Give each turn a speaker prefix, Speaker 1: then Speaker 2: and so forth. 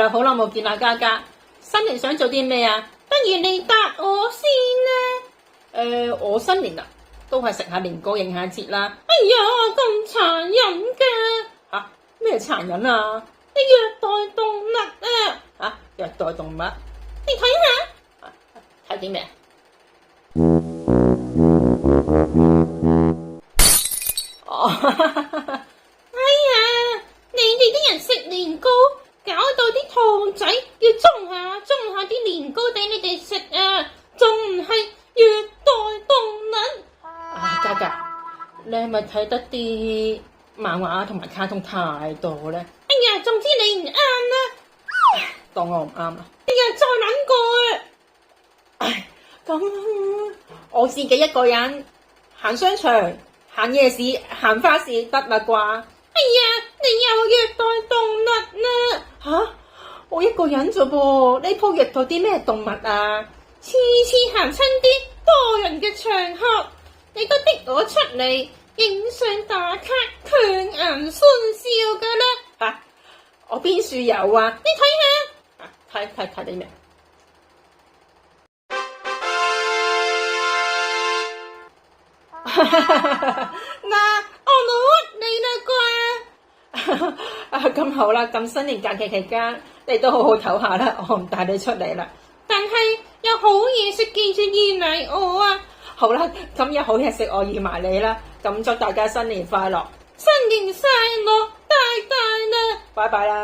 Speaker 1: 啦，好耐冇見啦，嘉嘉，新年想做啲咩啊？不如你答我先啦。我新年啊，都係食下年糕應下節啦。哎呀，咁殘忍㗎！嚇咩殘忍啊？你虐待動物啊！嚇虐待動物？你睇下，睇啲咩？哦，哎呀，你哋啲人食年糕，搞到啲兔仔要種下啲年糕俾你哋食啊，仲唔係虐待動物？嘉嘉，你係咪睇得啲漫畫同埋卡通太多咧？哎呀，總之你唔啱啦，當我唔啱啦。哎呀，再諗過啊！唉，咁我自己一個人行商場、行夜市、行花市得啦啩？哎呀，你又虐待動物啦！吓，我一個人啫噃，你鋪虐待啲咩動物啊？次次行親啲多人嘅場合，你都逼我出嚟影相打卡、強顏歡笑噶啦！吓，我邊處有啊？你睇下，睇啲咩？嗱，我冇屈你啦啩？咁好啦，咁新年假期期間，你都好好唞下啦，我唔帶你出嚟啦。但係有好嘢食，記住預埋我啊！好啦，咁有好嘢食，我預埋你啦。咁祝大家新年快樂，新年快樂，大大啦！拜拜啦！